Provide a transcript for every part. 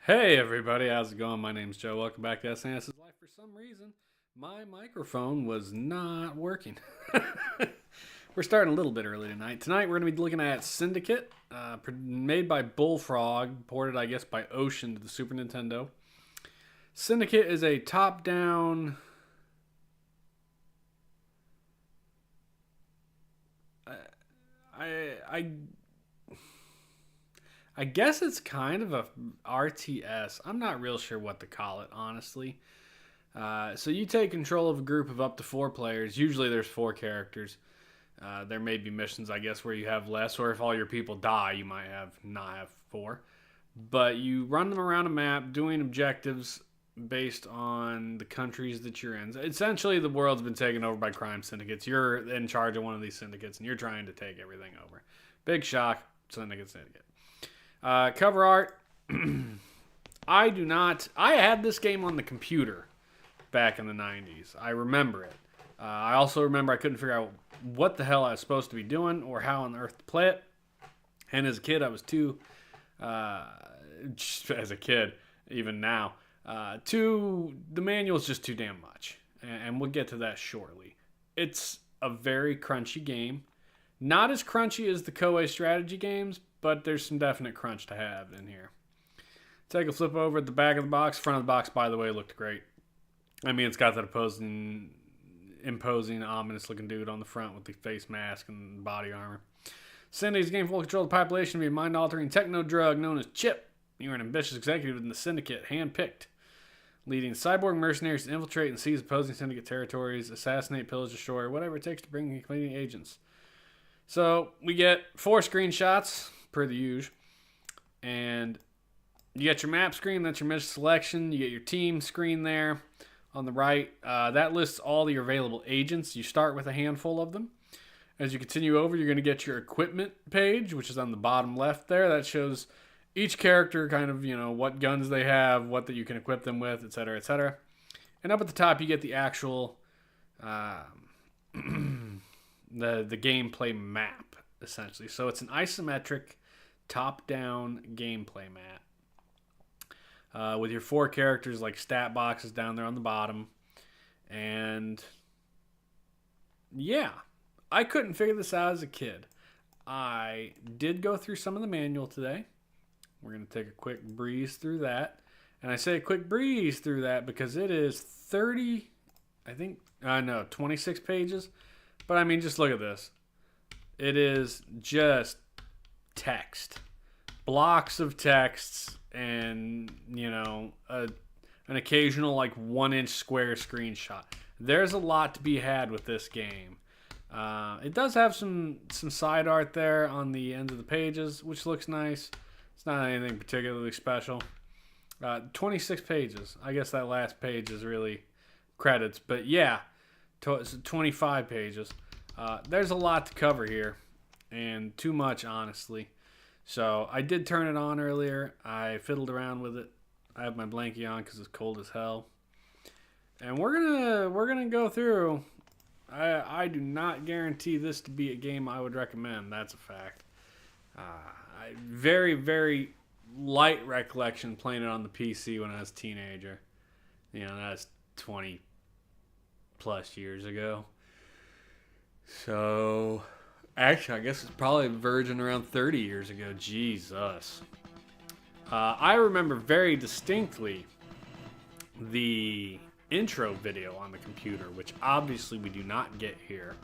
Hey everybody, how's it going? My name's Joe. Welcome back to SNES's Life. For some reason, my microphone was not working. We're starting a little bit early tonight. Tonight we're going to be looking at Syndicate, made by Bullfrog, ported I guess by Ocean to the Super Nintendo. Syndicate is a top-down... I I guess it's kind of a RTS. I'm not real sure what to call it, honestly. So you take control of a group of up to 4 players. Usually there's 4 characters. There may be missions, I guess, where you have less, or if all your people die, you might not have 4. But you run them around a map doing objectives based on the countries that you're in. Essentially, the world's been taken over by crime syndicates. You're in charge of one of these syndicates, and you're trying to take everything over. Big shock, syndicate. Cover art. I had this game on the computer back in the 90s. I remember it. I also remember I couldn't figure out what the hell I was supposed to be doing or how on earth to play it. And as a kid, I was too, as a kid, even now, the manual's just too damn much. And we'll get to that shortly. It's a very crunchy game. Not as crunchy as the Koei strategy games, but there's some definite crunch to have in here. Take a flip over at the back of the box. Front of the box, by the way, looked great. I mean, it's got that imposing, ominous-looking dude on the front with the face mask and body armor. Cindy's gain full control of the population via mind-altering techno drug known as Chip. You're an ambitious executive in the Syndicate, hand-picked, leading cyborg mercenaries to infiltrate and seize opposing Syndicate territories, assassinate, pillage, destroy, whatever it takes to bring in competing agents. So we get 4 screenshots per the usual, and you get your map screen. That's your mission selection. You get your team screen there on the right. That lists all your available agents. You start with a handful of them. As you continue over, you're going to get your equipment page, which is on the bottom left there. That shows each character kind of, what guns they have, what that you can equip them with, etc., etc. And up at the top, you get the actual the gameplay map, essentially. So it's an isometric top-down gameplay map with your 4 characters like stat boxes down there on the bottom. And yeah, I couldn't figure this out as a kid. I did go through some of the manual today. We're going to take a quick breeze through that. And I say a quick breeze through that because it is 26 pages. But I mean, just look at this. It is just text. Blocks of texts and, an occasional 1-inch square screenshot. There's a lot to be had with this game. It does have some side art there on the ends of the pages, which looks nice. It's not anything particularly special. 26 pages. I guess that last page is really credits. But yeah, 25 pages. There's a lot to cover here. And too much, honestly. So I did turn it on earlier. I fiddled around with it. I have my blankie on because it's cold as hell. And we're gonna go through. I do not guarantee this to be a game I would recommend. That's a fact. Very, very light recollection playing it on the PC when I was a teenager. That's 20 plus years ago. So, actually, I guess it's probably verging around 30 years ago. Jesus. I remember very distinctly the intro video on the computer, which obviously we do not get here.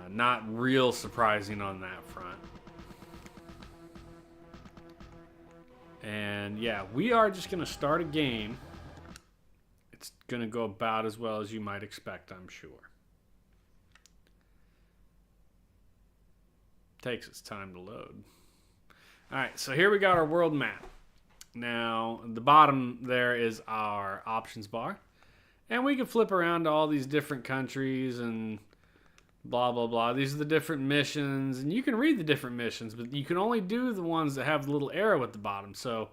Not real surprising on that front. And yeah, we are just going to start a game. It's going to go about as well as you might expect, I'm sure. Takes its time to load. Alright, so here we got our world map. Now, the bottom there is our options bar. And we can flip around to all these different countries and blah, blah, blah. These are the different missions. And you can read the different missions, but you can only do the ones that have the little arrow at the bottom. So,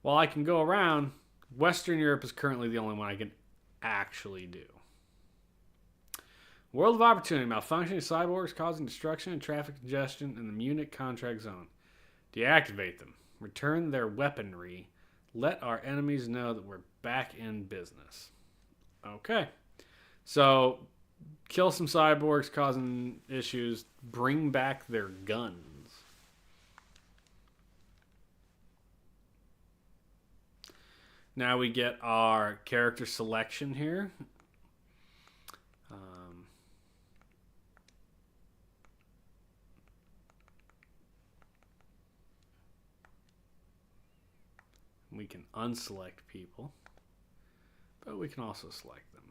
while I can go around, Western Europe is currently the only one I can actually do. World of Opportunity. Malfunctioning cyborgs causing destruction and traffic congestion in the Munich contract zone. Deactivate them. Return their weaponry. Let our enemies know that we're back in business. Okay. So, kill some cyborgs causing issues. Bring back their guns. Now we get our character selection here. We can unselect people, but we can also select them.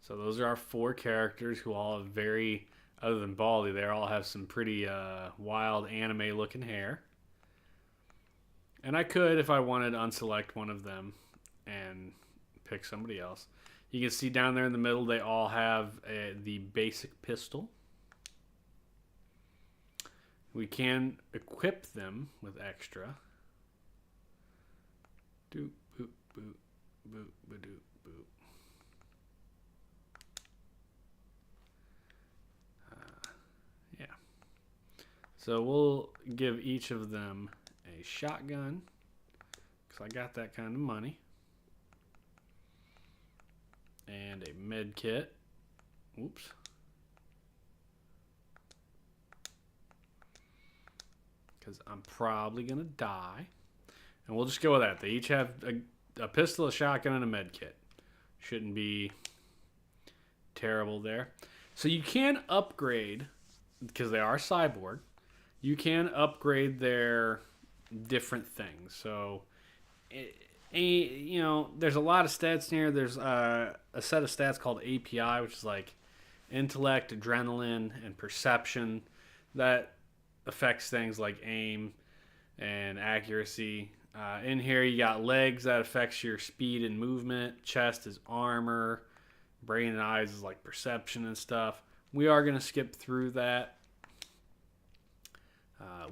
So those are our 4 characters who all have very, other than Baldy, they all have some pretty wild anime looking hair. And I could, if I wanted, unselect one of them and pick somebody else. You can see down there in the middle, they all have the basic pistol. We can equip them with extra. Doop, boop, boop, boop, boop, boop. Yeah. So we'll give each of them a shotgun, because I got that kind of money. And a med kit. Oops. Because I'm probably going to die. And we'll just go with that. They each have a pistol, a shotgun, and a med kit. Shouldn't be terrible there. So you can upgrade, because they are cyborg, you can upgrade their different things. So, you know, there's a lot of stats here. There's a set of stats called API, which is like intellect, adrenaline, and perception. That affects things like aim and accuracy. In here, you got legs that affects your speed and movement. Chest is armor. Brain and eyes is like perception and stuff. We are going to skip through that.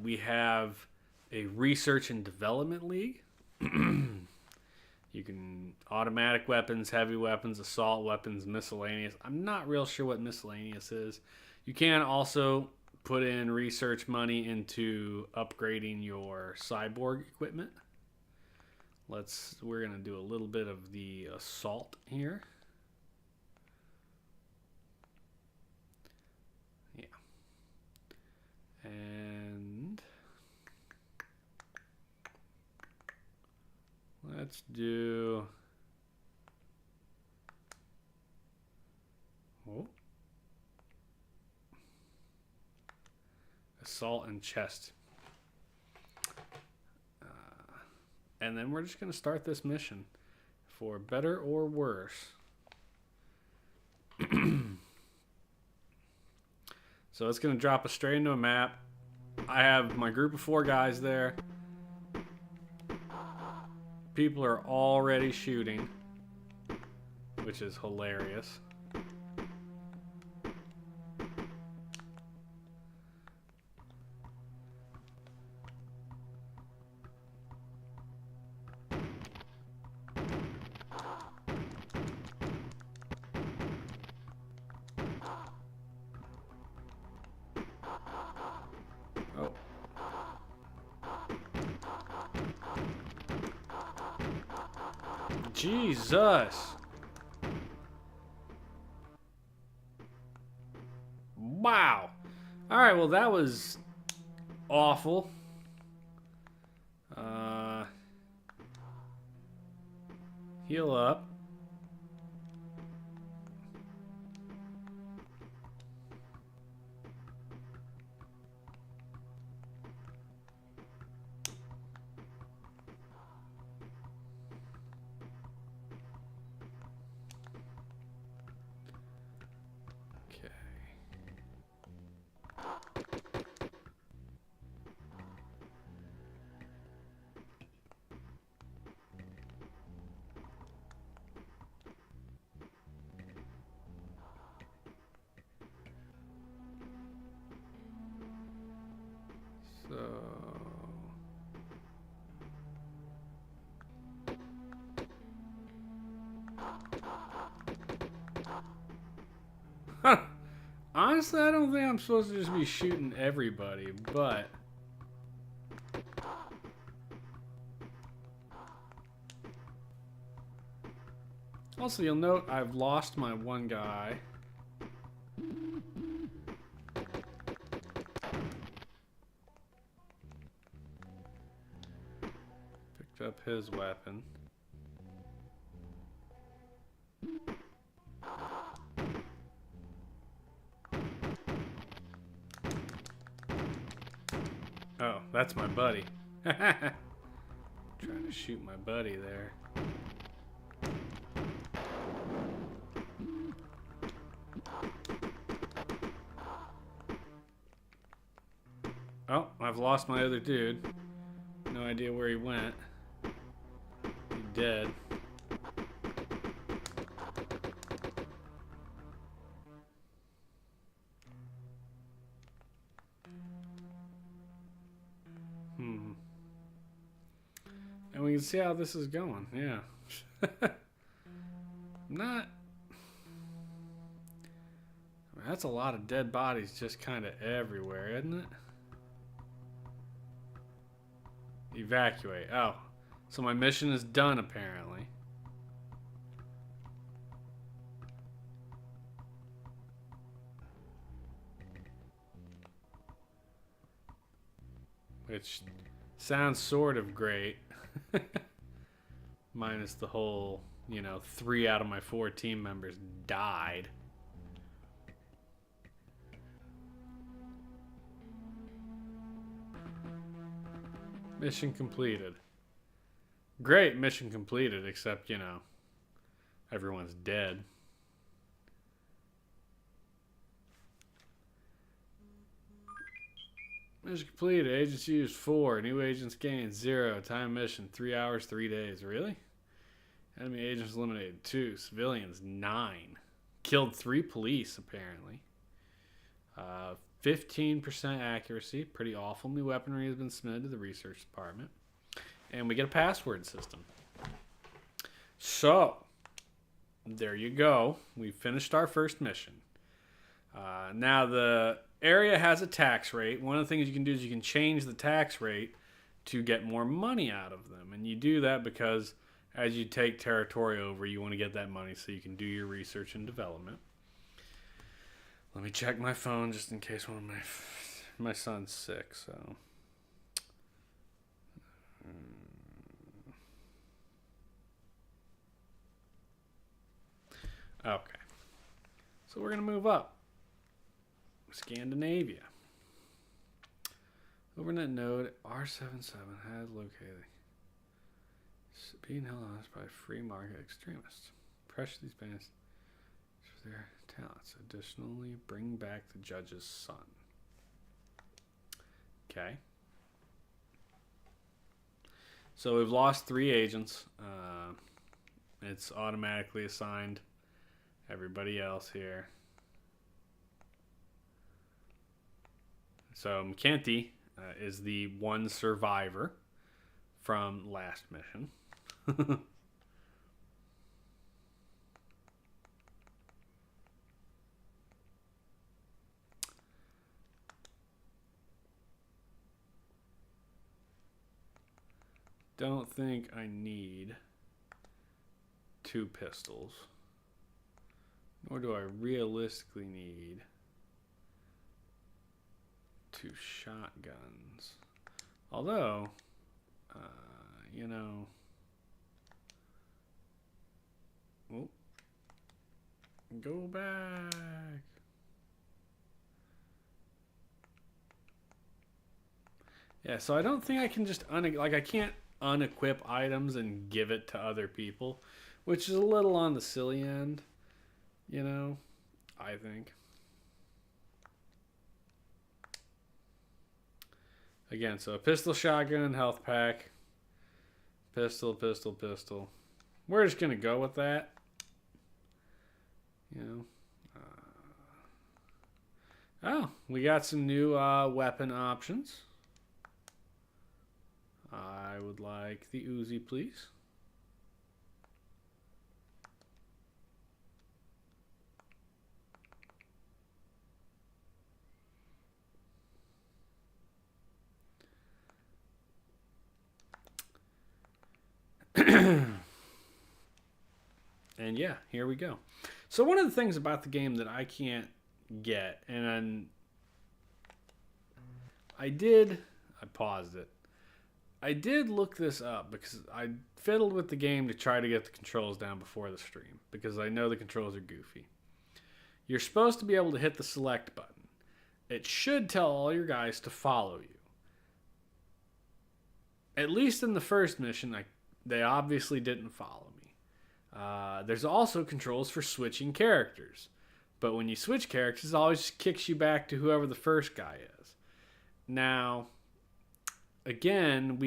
We have a research and development league. You can automatic weapons, heavy weapons, assault weapons, miscellaneous. I'm not real sure what miscellaneous is. You can also put in research money into upgrading your cyborg equipment. We're going to do a little bit of the assault here. Yeah. And let's do assault and chest. And then we're just going to start this mission for better or worse. So it's going to drop us straight into a map. I have my group of 4 guys there. People are already shooting, which is hilarious. Jesus. Wow. All right, well, that was awful. Heal up. Honestly, I don't think I'm supposed to just be shooting everybody, but Also, you'll note I've lost my one guy. Picked up his weapon. Oh, that's my buddy. Trying to shoot my buddy there. Oh, I've lost my other dude. No idea where he went. He's dead. And we can see how this is going. Yeah. Not... That's a lot of dead bodies just kind of everywhere, isn't it? Evacuate. Oh. So my mission is done, apparently. Which sounds sort of great. Minus the whole, 3 out of my 4 team members died. Mission completed. Great, mission completed, except, everyone's dead. Mission completed. Agents used 4. New agents gained 0. Time mission 3 hours, 3 days. Really? Enemy agents eliminated 2. Civilians 9. Killed 3 police, apparently. 15% accuracy. Pretty awful. New weaponry has been submitted to the research department. And we get a password system. So, there you go. We finished our first mission. Now, the area has a tax rate. One of the things you can do is you can change the tax rate to get more money out of them. And you do that because as you take territory over, you want to get that money so you can do your research and development. Let me check my phone just in case one of my son's sick, so... Okay. So we're going to move up. Scandinavia. Overnet node R77 has located. Being held hostage by free market extremists. Pressure these bands for their talents. Additionally, bring back the judge's son. Okay. So we've lost 3 agents. It's automatically assigned everybody else here. So McKenty is the one survivor from last mission. Don't think I need 2 pistols. Nor do I realistically need 2 shotguns. Although, oh, go back. Yeah, so I don't think I can just I can't unequip items and give it to other people, which is a little on the silly end, I think. Again, so a pistol, shotgun, health pack, pistol, pistol, pistol. We're just going to go with that. Oh, we got some new weapon options. I would like the Uzi, please. And yeah, here we go. So one of the things about the game that I can't get, and I paused it. I did look this up because I fiddled with the game to try to get the controls down before the stream because I know the controls are goofy. You're supposed to be able to hit the select button. It should tell all your guys to follow you. At least in the first mission, they obviously didn't follow me. There's also controls for switching characters. But when you switch characters, it always just kicks you back to whoever the first guy is. Now, again,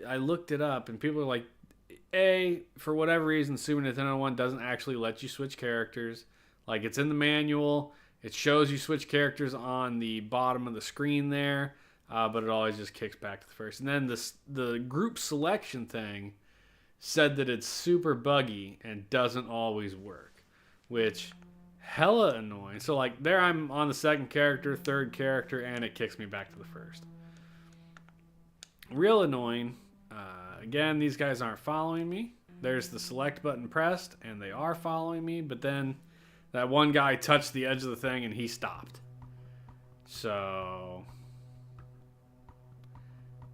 I looked it up, and people are like, for whatever reason, Super Nintendo 1 doesn't actually let you switch characters. Like, it's in the manual. It shows you switch characters on the bottom of the screen there, but it always just kicks back to the first. And then the group selection thing said that it's super buggy and doesn't always work, which hella annoying. So like there I'm on the second character, third character, and it kicks me back to the first. Real annoying. Again, these guys aren't following me. There's the select button pressed, and they are following me, but then that one guy touched the edge of the thing and he stopped. So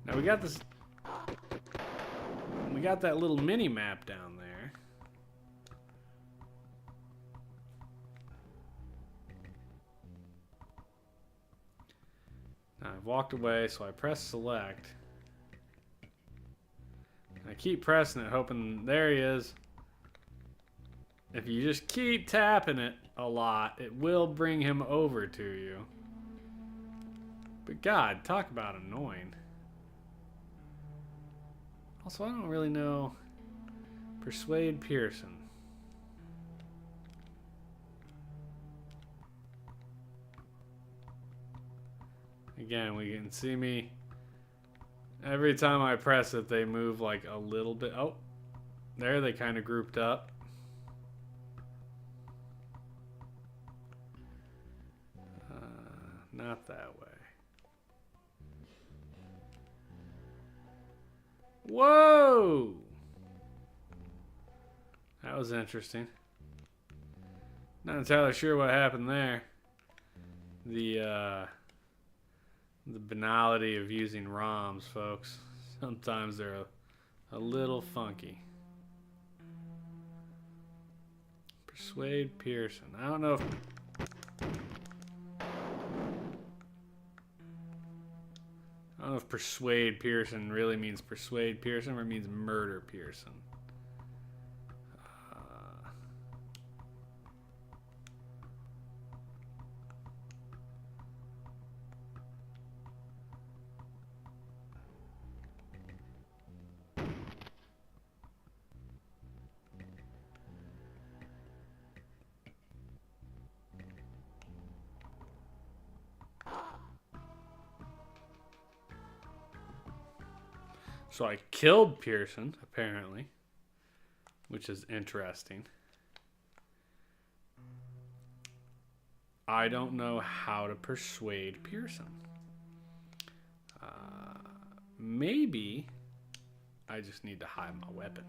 now we got that little mini map down there. Now I've walked away, so I press select. I keep pressing it, hoping there he is. If you just keep tapping it a lot, it will bring him over to you. But God, talk about annoying. Also, I don't really know. Persuade Pearson. Again, we can see me. Every time I press it, they move like a little bit. Oh, there they kind of grouped up. Not that way. Whoa! That was interesting. Not entirely sure what happened there. The banality of using ROMs, folks. Sometimes they're a little funky. Persuade Pearson. I don't know if... I don't know if Persuade Pearson really means Persuade Pearson or it means Murder Pearson. So I killed Pearson, apparently, which is interesting. I don't know how to persuade Pearson. Maybe I just need to hide my weapon.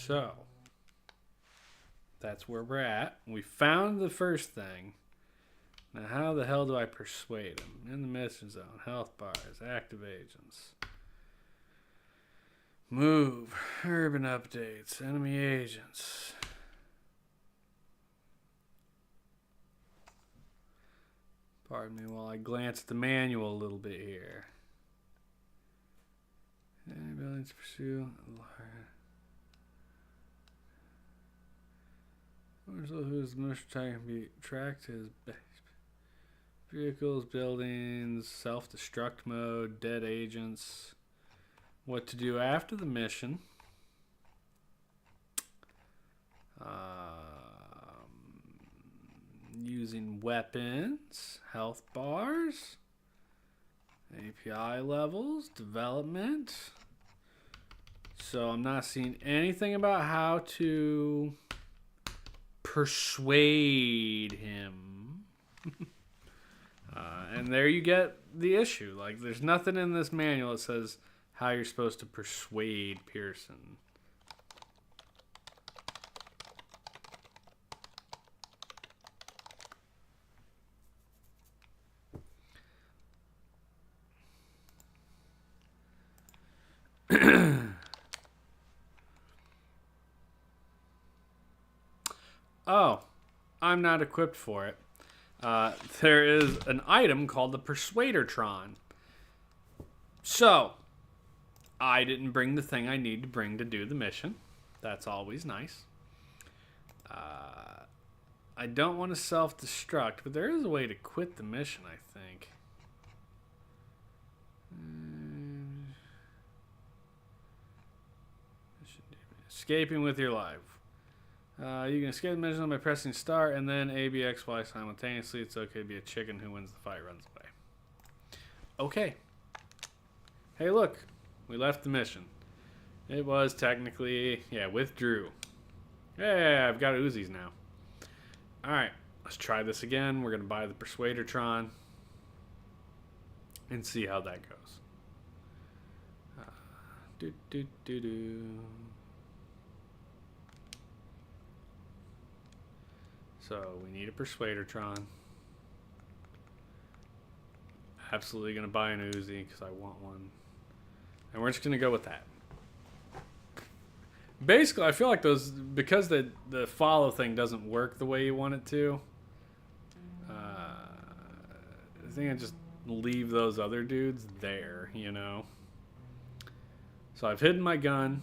So, that's where we're at. We found the first thing. Now, how the hell do I persuade him? In the mission zone, health bars, active agents. Move, urban updates, enemy agents. Pardon me while I glance at the manual a little bit here. Any ability to pursue. Whose mission can be tracked his vehicles, buildings, self-destruct mode, dead agents. What to do after the mission. Using weapons, health bars, API levels, development. So I'm not seeing anything about how to persuade him. And there you get the issue. Like, there's nothing in this manual that says how you're supposed to persuade Pearson. Oh, I'm not equipped for it. There is an item called the Persuadertron. So, I didn't bring the thing I need to bring to do the mission. That's always nice. I don't want to self-destruct, but there is a way to quit the mission, I think. Escaping with your life. You can escape the mission by pressing start and then ABXY simultaneously. It's okay to be a chicken who wins the fight, runs away. Okay. Hey, look. We left the mission. It was technically, withdrew. Yeah, I've got Uzis now. Alright, let's try this again. We're going to buy the Persuadertron and see how that goes. So we need a Persuadertron. Absolutely going to buy an Uzi because I want one. And we're just going to go with that. Basically, I feel like those, because the follow thing doesn't work the way you want it to, I think I just leave those other dudes there, you know? So I've hidden my gun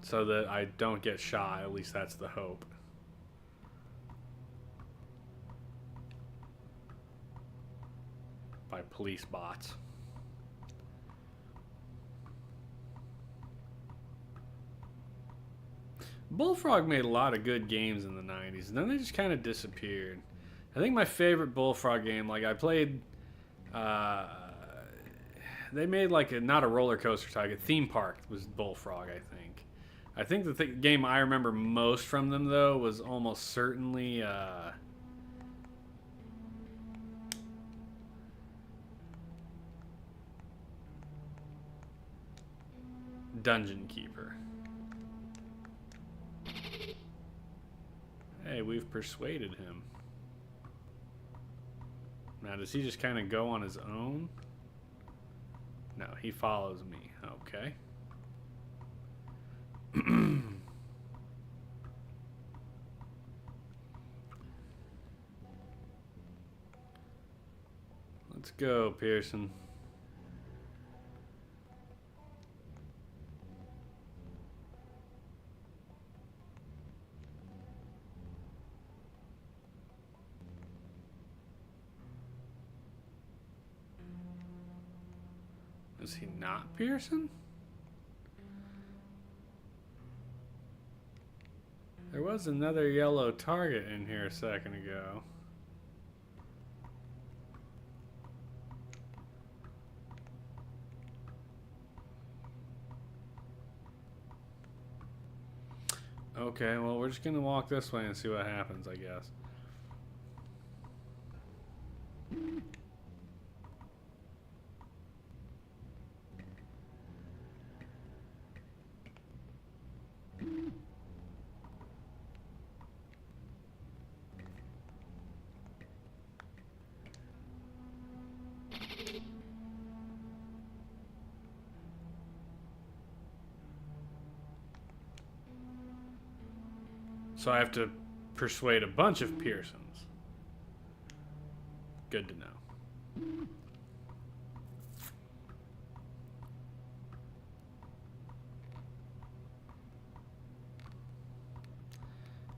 so that I don't get shot. At least that's the hope. By police bots. Bullfrog made a lot of good games in the 90s, and then they just kind of disappeared. I think my favorite Bullfrog game, like I played, they made like not a roller coaster type, a theme park was Bullfrog, I think. I think the game I remember most from them, though, was almost certainly, Dungeon Keeper. Hey, we've persuaded him. Now, does he just kind of go on his own? No, he follows me. Okay. Let's go, Pearson. Is he not Pearson? There was another yellow target in here a second ago. Okay, well, we're just gonna walk this way and see what happens, I guess. So I have to persuade a bunch of Pearsons. Good to know.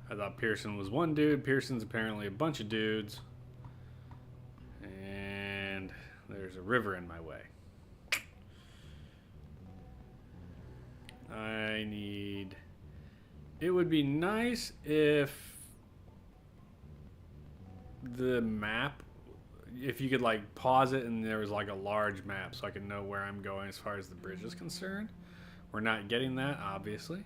I thought Pearson was one dude. Pearson's apparently a bunch of dudes. And there's a river in my way. I need... It would be nice if the map, if you could like pause it and there was like a large map so I could know where I'm going as far as the bridge is concerned. We're not getting that, obviously.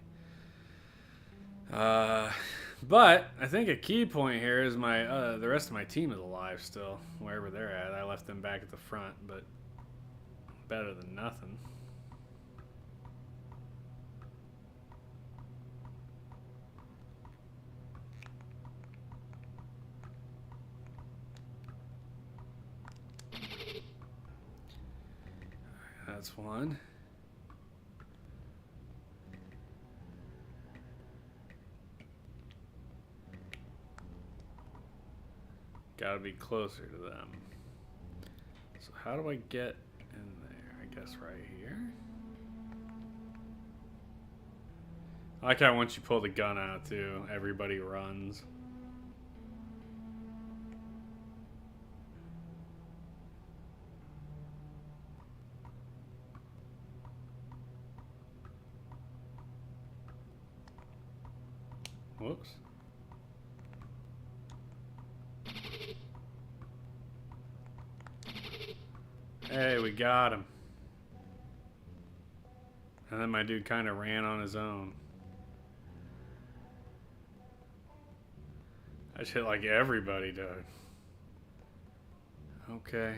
But I think a key point here is my the rest of my team is alive still, wherever they're at. I left them back at the front, but better than nothing. That's one. Gotta be closer to them. So how do I get in there? I guess right here. I like how once you pull the gun out too, everybody runs. Whoops. Hey, we got him. And then my dude kind of ran on his own. I just hit like everybody did. Okay.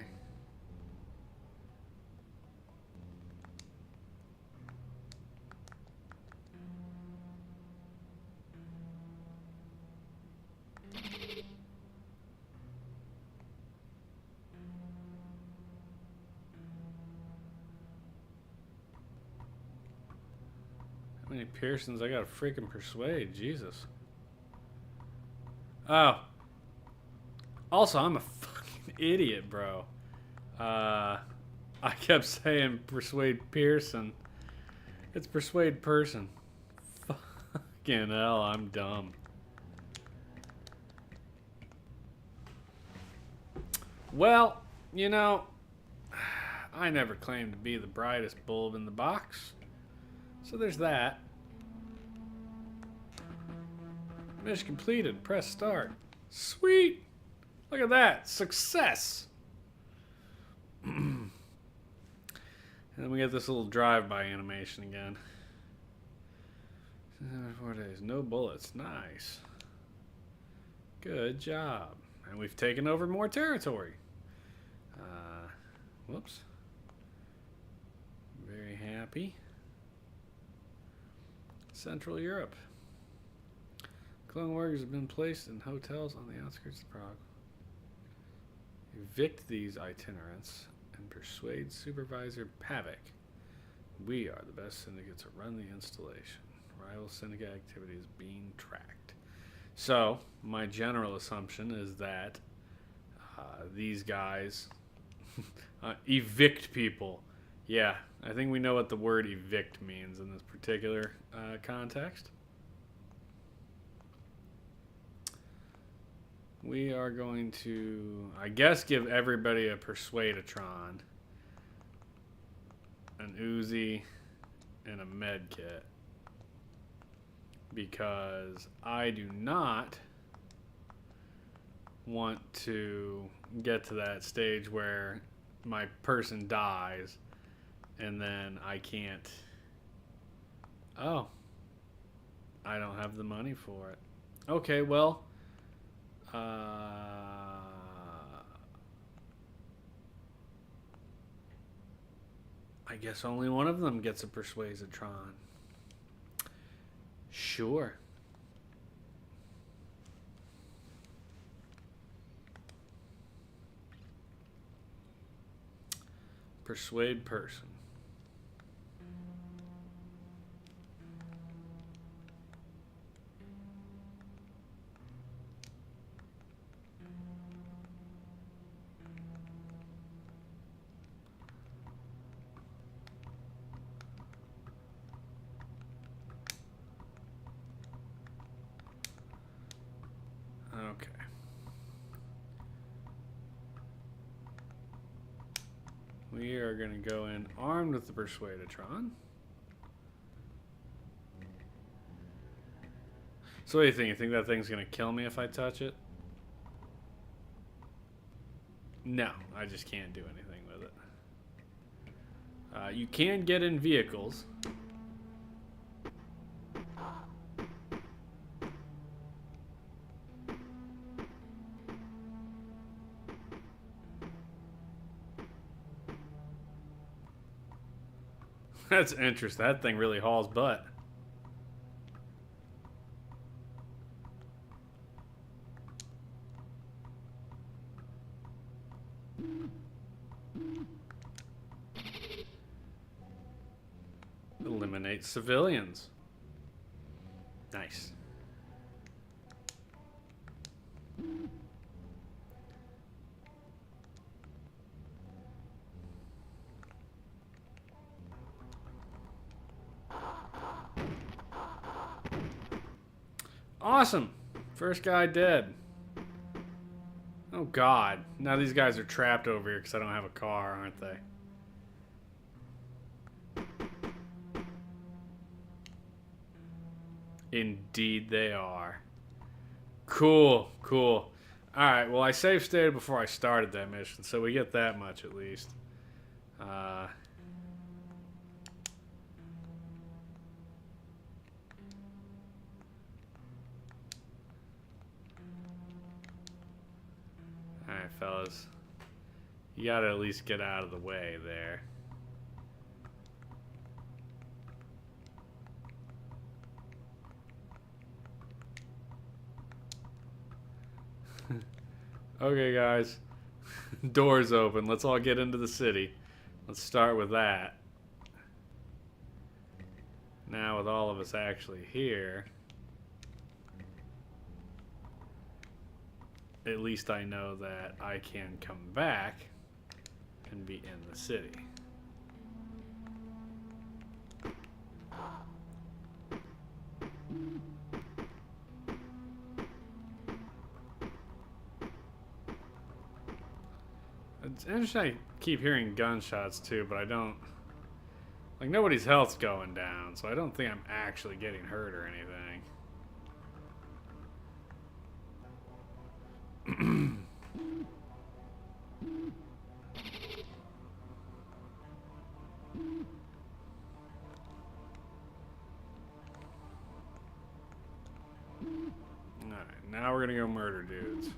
How many Pearsons I gotta freaking persuade? Jesus. Oh. Also, I'm a fucking idiot, bro. I kept saying persuade Pearson. It's persuade person. Fucking hell, I'm dumb. Well, you know, I never claimed to be the brightest bulb in the box. So there's that. Mission completed. Press start. Sweet. Look at that. Success. And then we get this little drive-by animation again. 4 days. No bullets. Nice. Good job. And we've taken over more territory. Whoops. Very happy. Central Europe. Clone workers have been placed in hotels on the outskirts of Prague. Evict these itinerants and persuade Supervisor Pavik. We are the best syndicate to run the installation. Rival syndicate activity is being tracked. So, my general assumption is that these guys evict people. Yeah, I think we know what the word evict means in this particular context. We are going to, I guess, give everybody a Persuadatron, an Uzi, and a med kit. Because I do not want to get to that stage where my person dies and then I can't. Oh, I don't have the money for it. Okay, well, I guess only one of them gets a Persuasatron. Sure. Persuade person. We are going to go in armed with the Persuadatron. So what do you think? You think that thing's going to kill me if I touch it? No, I just can't do anything with it. You can get in vehicles. That's interesting. That thing really hauls butt. Eliminate civilians. Nice. Awesome. First guy dead. Oh God. Now these guys are trapped over here because I don't have a car, aren't they? Indeed they are. Cool, cool. Alright, well I save stated before I started that mission, so we get that much at least. Alright, fellas. You gotta at least get out of the way there. Okay, guys. Doors open. Let's all get into the city. Let's start with that. Now, with all of us actually here, at least I know that I can come back and be in the city. It's interesting I keep hearing gunshots too, but I don't... Like, nobody's health's going down, so I don't think I'm actually getting hurt or anything. Alright, now we're gonna go murder dudes.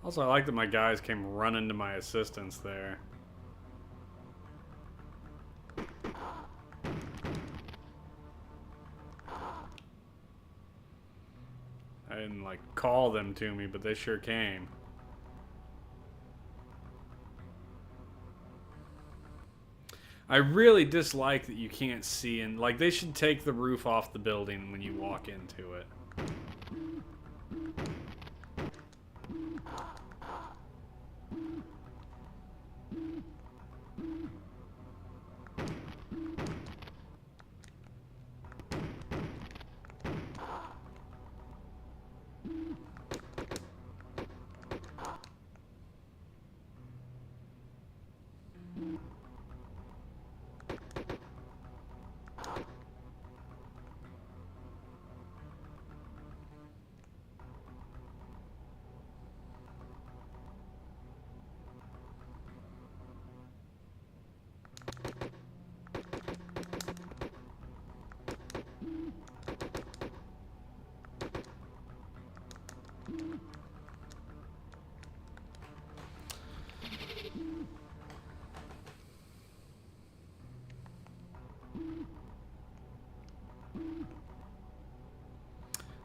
Also, I like that my guys came running to my assistance there. I didn't, like, call them to me, but they sure came. I really dislike that you can't see, and, like, they should take the roof off the building when you walk into it.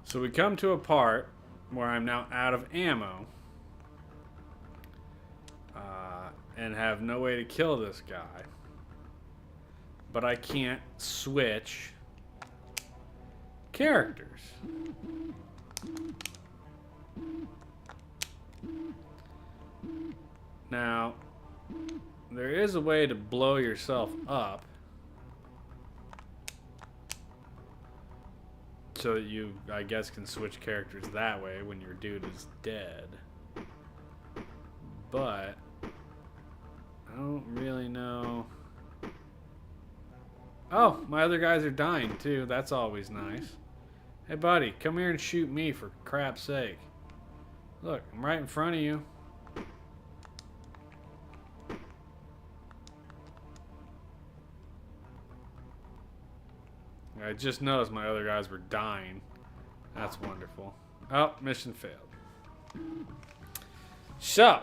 So we come to a part where I'm now out of ammo and have no way to kill this guy. But I can't switch characters. Now, there is a way to blow yourself up. So that you, I guess, can switch characters that way when your dude is dead. But I don't really know. Oh, my other guys are dying too. That's always nice. Hey buddy, come here and shoot me for crap's sake. Look, I'm right in front of you. I just noticed my other guys were dying. That's wonderful. Oh, mission failed. So,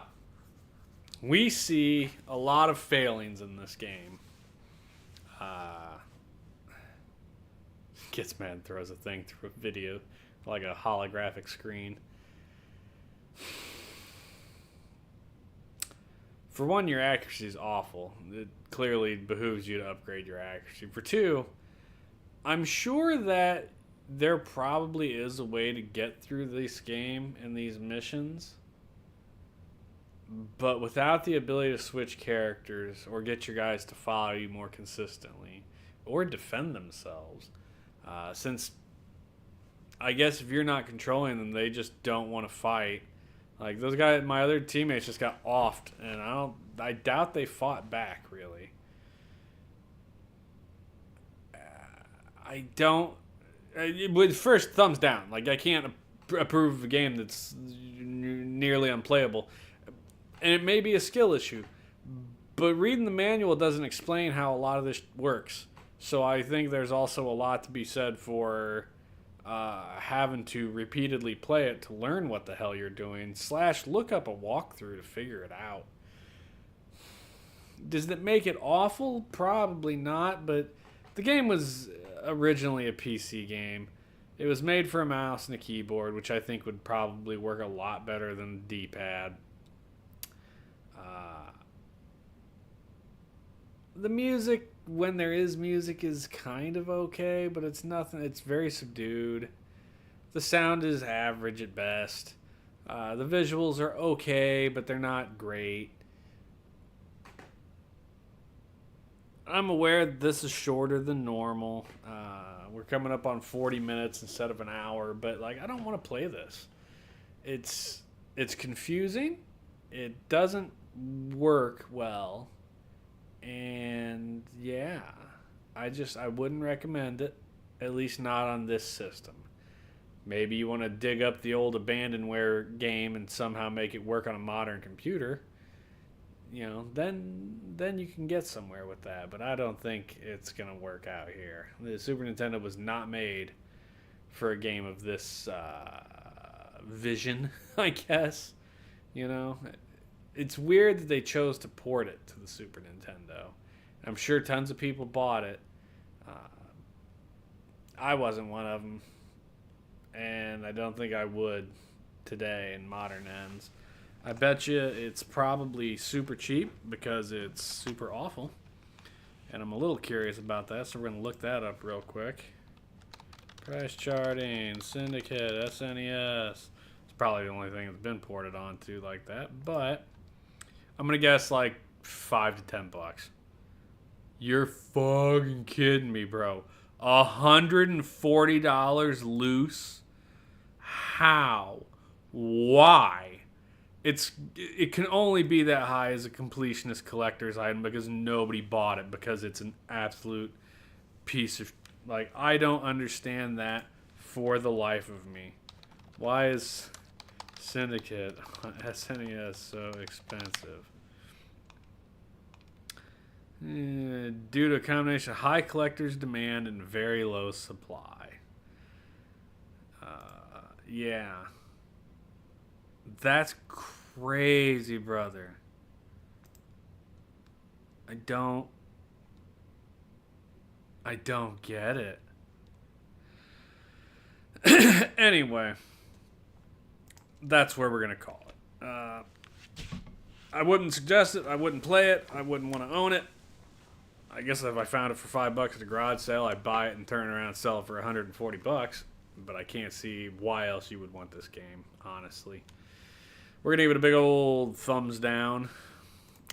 we see a lot of failings in this game. Gets mad and throws a thing through a video, like a holographic screen. For one, your accuracy is awful. It clearly behooves you to upgrade your accuracy. For two, I'm sure that there probably is a way to get through this game and these missions, but without the ability to switch characters or get your guys to follow you more consistently or defend themselves, since I guess if you're not controlling them, they just don't want to fight. Like those guys, my other teammates just got offed, and I doubt they fought back really. I don't. With first thumbs down. Like I can't approve of a game that's nearly unplayable, and it may be a skill issue, but reading the manual doesn't explain how a lot of this works. So I think there's also a lot to be said for having to repeatedly play it to learn what the hell you're doing. / look up a walkthrough to figure it out. Does that make it awful? Probably not, but the game was originally a PC game. It was made for a mouse and a keyboard, which I think would probably work a lot better than the D-pad. The music, when there is music, is kind of okay, but it's nothing. It's very subdued. The sound is average at best. The visuals are okay, but they're not great. I'm aware that this is shorter than normal. We're coming up on 40 minutes instead of an hour, but like I don't want to play this. It's confusing. It doesn't work well. And yeah, I wouldn't recommend it, at least not on this system. Maybe you want to dig up the old abandonware game and somehow make it work on a modern computer. You know, then you can get somewhere with that, but I don't think it's going to work out here. The Super Nintendo was not made for a game of this vision, I guess. You know, it's weird that they chose to port it to the Super Nintendo. I'm sure tons of people bought it. I wasn't one of them, and I don't think I would today in modern ends. I bet you it's probably super cheap because it's super awful. And I'm a little curious about that, so we're going to look that up real quick. Price charting, Syndicate, SNES. It's probably the only thing that's been ported onto like that. But I'm going to guess like $5 to $10. You're fucking kidding me, bro. $140 loose? How? Why? It can only be that high as a completionist collector's item because nobody bought it because it's an absolute piece of like I don't understand that for the life of me. Why is Syndicate on SNES so expensive? Due to a combination of high collector's demand and very low supply. Yeah. That's crazy, brother. I don't get it. Anyway, that's where we're going to call it. I wouldn't suggest it. I wouldn't play it. I wouldn't want to own it. I guess if I found it for $5 at a garage sale, I'd buy it and turn it around and sell it for $140. But I can't see why else you would want this game, honestly. We're going to give it a big old thumbs down.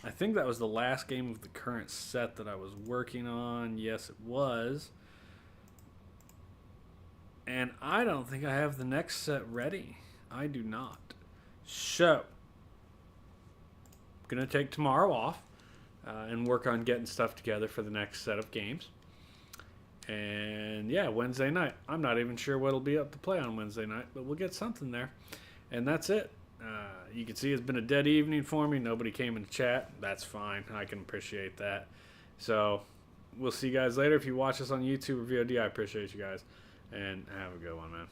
I think that was the last game of the current set that I was working on. Yes, it was. And I don't think I have the next set ready. I do not. So, I'm going to take tomorrow off and work on getting stuff together for the next set of games. And yeah, Wednesday night. I'm not even sure what'll be up to play on Wednesday night, but we'll get something there. And that's it. You can see it's been a dead evening for me. Nobody came in to chat. That's fine. I can appreciate that. So we'll see you guys later. If you watch us on YouTube or VOD, I appreciate you guys. And have a good one, man.